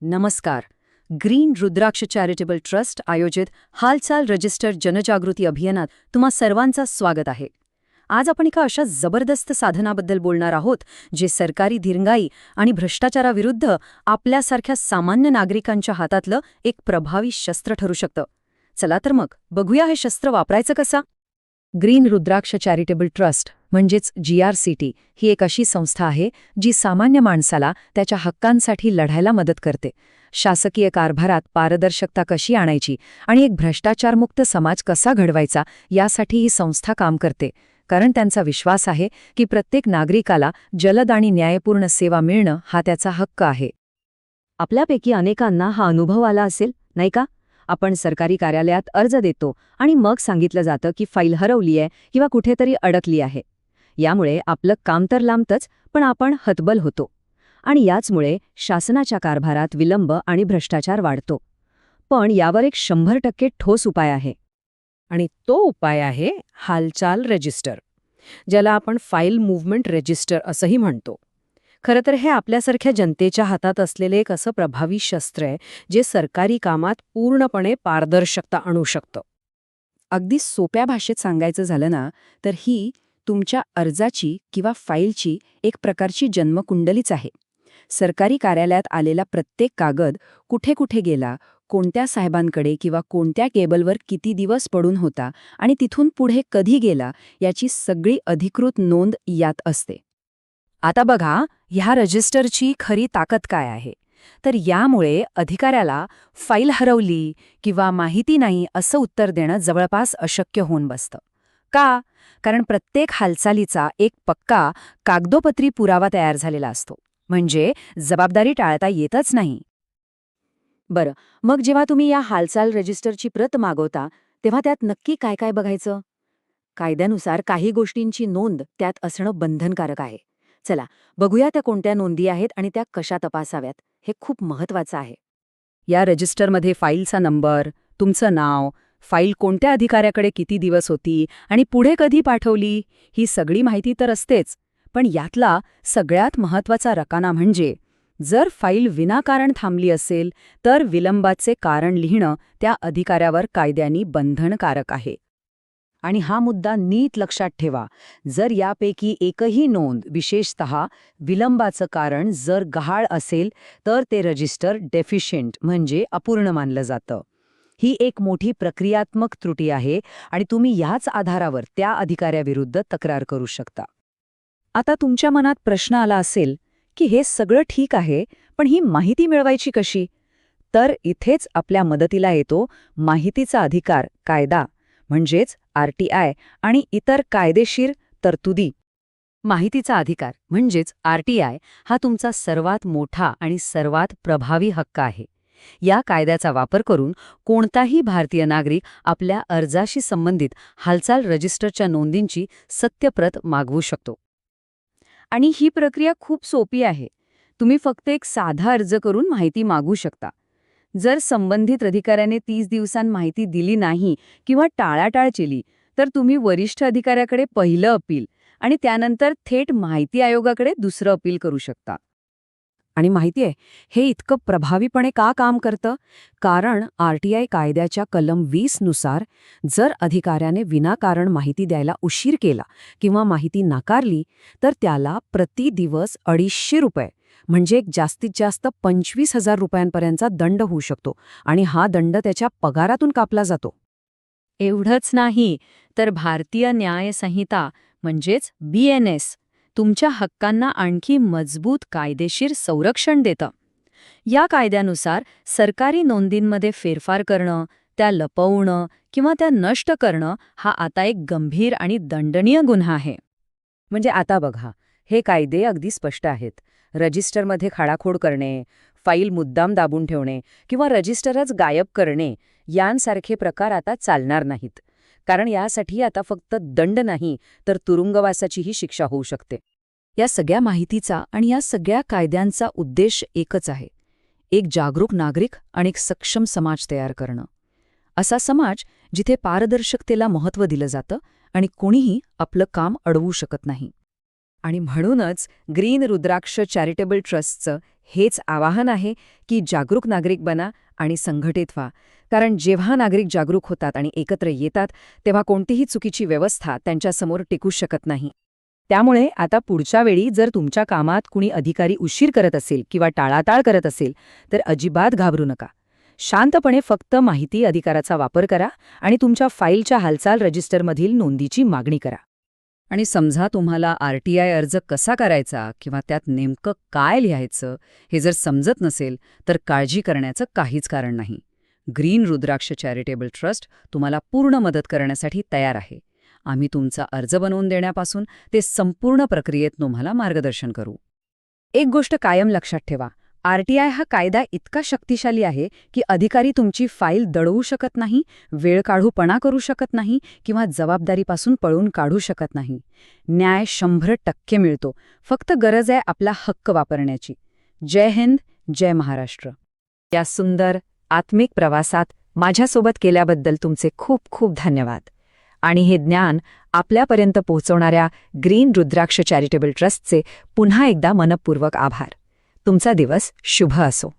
नमस्कार. ग्रीन रुद्राक्ष charitable trust आयोजित हालचाल रजिस्टर जनजागृती अभियानात तुम्हा सर्वांचं स्वागत आहे. आज आपण एका अशा जबरदस्त साधनाबद्दल बोलणार आहोत जे सरकारी दिरंगाई आणि भ्रष्टाचाराविरुद्ध आपल्यासारख्या सामान्य नागरिकांच्या हातातलं एक प्रभावी शस्त्र ठरू शकतं. चला तर मग बघूया हे शस्त्र वापरायचं कसं. ग्रीन रुद्राक्ष चॅरिटेबल ट्रस्ट म्हणजेच GRCT ही एक अशी संस्था आहे जी सामान्य माणसाला त्याच्या हक्कांसाठी लढायला मदत करते. शासकीय कारभारात पारदर्शकता कशी आणायची आणि एक भ्रष्टाचारमुक्त समाज कसा घडवायचा यासाठी ही संस्था काम करते. कारण त्यांचा विश्वास आहे की प्रत्येक नागरिकाला जलद आणि न्यायपूर्ण सेवा मिळणं हा त्याचा हक्क आहे. आपल्यापैकी अनेकांना हा अनुभव आला असेल, नाही का? आपण सरकारी कार्यालयात अर्ज देतो आणि मग सांगितलं जातं की फाईल हरवली आहे किंवा कुठेतरी अडकली आहे. यामुळे आपलं काम तर लांबतच, पण आपण हतबल होतो. आणि याचमुळे शासनाच्या कारभारात विलंब आणि भ्रष्टाचार वाढतो. पण यावर एक 100% ठोस उपाय आहे. आणि तो उपाय आहे हालचाल रजिस्टर, ज्याला आपण फाईल मूव्हमेंट रजिस्टर असंही म्हणतो. खरं तर हे आपल्यासारख्या जनतेच्या हातात असलेले एक असं प्रभावी शस्त्र आहे जे सरकारी कामात पूर्णपणे पारदर्शकता आणू शकतं. अगदी सोप्या भाषेत सांगायचं झालं ना, तर ही तुमच्या अर्जाची किंवा फाईलची एक प्रकारची जन्मकुंडलीच आहे. सरकारी कार्यालयात आलेला प्रत्येक कागद कुठे कुठे गेला, कोणत्या साहेबांकडे किंवा कोणत्या केबलवर किती दिवस पडून होता आणि तिथून पुढे कधी गेला याची सगळी अधिकृत नोंद यात असते. आता बघा, ह्या रजिस्टरची खरी ताकद काय आहे. तर यामुळे अधिकाऱ्याला फाईल हरवली किंवा माहिती नाही असं उत्तर देणं जवळपास अशक्य होऊन बसतं. का? कारण प्रत्येक हालचालीचा एक पक्का कागदोपत्री पुरावा तयार झालेला असतो. म्हणजे जबाबदारी टाळता येतच नाही. बरं, मग जेव्हा तुम्ही या हालचाल रजिस्टरची प्रत मागवता तेव्हा त्यात नक्की काय काय बघायचं? कायद्यानुसार काही गोष्टींची नोंद त्यात असणं बंधनकारक आहे. चला बघूया त्या कोणत्या नोंदी आहेत आणि त्या कशा तपासाव्यात. हे खूप महत्वाचं आहे. या रजिस्टरमध्ये फाईलचा नंबर, तुमचं नाव, फाईल कोणत्या अधिकाऱ्याकडे किती दिवस होती आणि पुढे कधी पाठवली ही सगळी माहिती तर असतेच. पण यातला सगळ्यात महत्वाचा रकाना म्हणजे जर फाईल विनाकारण थांबली असेल तर विलंबाचे कारण लिहिणं त्या अधिकाऱ्यावर कायद्याने बंधनकारक आहे. आणि हा मुद्दा नीट लक्षात ठेवा. जर यापैकी एकही नोंद, विशेषतः विलंबाचं कारण जर गहाळ असेल तर ते रजिस्टर डेफिशियंट म्हणजे अपूर्ण मानलं जातं. ही एक मोठी प्रक्रियात्मक त्रुटी आहे आणि तुम्ही ह्याच आधारावर त्या अधिकाऱ्याविरुद्ध तक्रार करू शकता. आता तुमच्या मनात प्रश्न आला असेल की हे सगळं ठीक आहे, पण ही माहिती मिळवायची कशी? तर इथेच आपल्या मदतीला येतो माहितीचा अधिकार कायदा म्हणजेच RTI आणि इतर कायदेशीर तरतुदी. माहितीचा अधिकार म्हणजेच RTI हा तुमचा सर्वात मोठा आणि सर्वात प्रभावी हक्क आहे. या कायद्याचा वापर करून कोणताही भारतीय नागरिक आपल्या अर्जाशी संबंधित हालचाल रजिस्टरच्या नोंदींची सत्यप्रत मागवू शकतो. आणि ही प्रक्रिया खूप सोपी आहे. तुम्ही फक्त एक साधा अर्ज करून माहिती मागू शकता. जर संबंधित अधिकाऱ्याने 30 दिवसांत माहिती दिली नाही किंवा टाळाटाळ केली तर तुम्ही वरिष्ठ अधिकाऱ्याकडे पहिलं अपील आणि त्यानंतर थेट माहिती आयोगाकडे दुसरं अपील करू शकता. आणि माहितीये, हे इतकं प्रभावीपणे का काम करतं? कारण RTI कायद्याच्या कलम 20 नुसार जर अधिकाऱ्याने विनाकारण माहिती द्यायला उशीर केला किंवा माहिती नाकारली तर त्याला प्रति दिवस 250 रुपये म्हणजे जास्तीत जास्त 25,000 रुपयांपर्यंतचा दंड होऊ शकतो आणि हा दंड त्याच्या पगारातून कापला जातो. एवढंच नाही तर भारतीय न्याय संहिता म्हणजेच BNS तुमच्या हक्कांना आणखी मजबूत कायदेशीर संरक्षण देतं. या कायद्यानुसार सरकारी नोंदींमध्ये फेरफार करणं, त्या लपवणं किंवा त्या नष्ट करणं हा आता एक गंभीर आणि दंडनीय गुन्हा आहे. म्हणजे आता बघा, हे कायदे अगदी स्पष्ट आहेत. रजिस्टरमध्ये खाडाखोड करणे, फाईल मुद्दाम दाबून ठेवणे किंवा रजिस्टरच गायब करणे यांसारखे प्रकार आता चालणार नाहीत. कारण यासाठी आता फक्त दंड नाही तर तुरुंगवासाचीही शिक्षा होऊ शकते. या सगळ्या माहितीचा आणि या सगळ्या कायद्यांचा उद्देश एकच आहे, एक जागरूक नागरिक आणि एक सक्षम समाज तयार करणं. असा समाज जिथे पारदर्शकतेला महत्त्व दिलं जातं आणि कोणीही आपलं काम अडवू शकत नाही. आणि म्हणूनच ग्रीन रुद्राक्ष चॅरिटेबल ट्रस्टचं हेच आवाहन आहे की जागरूक नागरिक बना आणि संघटित व्हा. कारण जेव्हा नागरिक जागरूक होतात आणि एकत्र येतात तेव्हा कोणतीही चुकीची व्यवस्था त्यांच्यासमोर टिकू शकत नाही. त्यामुळे आता पुढच्या वेळी जर तुमच्या कामात कुणी अधिकारी उशीर करत असेल किंवा टाळाटाळ करत असेल तर अजिबात घाबरू नका. शांतपणे फक्त माहिती अधिकाराचा वापर करा आणि तुमच्या फाईलच्या हालचाल रजिस्टरमधील नोंदीची मागणी करा. आणि समजा तुम्हाला RTI अर्ज कसा करायचा किंवा त्यात नेमकं काय लिहायचं हे जर समजत नसेल तर काळजी करण्याचं काहीच कारण नाही. ग्रीन रुद्राक्ष चॅरिटेबल ट्रस्ट तुम्हाला पूर्ण मदत करण्यासाठी तयार आहे. आम्ही तुमचा अर्ज बनवून देण्यापासून ते संपूर्ण प्रक्रियेत तुम्हाला मार्गदर्शन करू. एक गोष्ट कायम लक्षात ठेवा, RTI हा कायदा इतका शक्तिशाली आहे की अधिकारी तुमची फाईल दडवू शकत नाही, वेळकाढूपणा करू शकत नाही किंवा जबाबदारीपासून पळून काढू शकत नाही. न्याय 100% मिळतो. फक्त गरज आहे आपला हक्क वापरण्याची. जय हिंद, जय महाराष्ट्र. या सुंदर आत्मिक प्रवासात माझ्यासोबत केल्याबद्दल तुमचे खूप खूप धन्यवाद. आणि हे ज्ञान आपल्यापर्यंत पोहोचवणाऱ्या ग्रीन रुद्राक्ष चॅरिटेबल ट्रस्टचे पुन्हा एकदा मनपूर्वक आभार. तुमचा दिवस शुभ असो.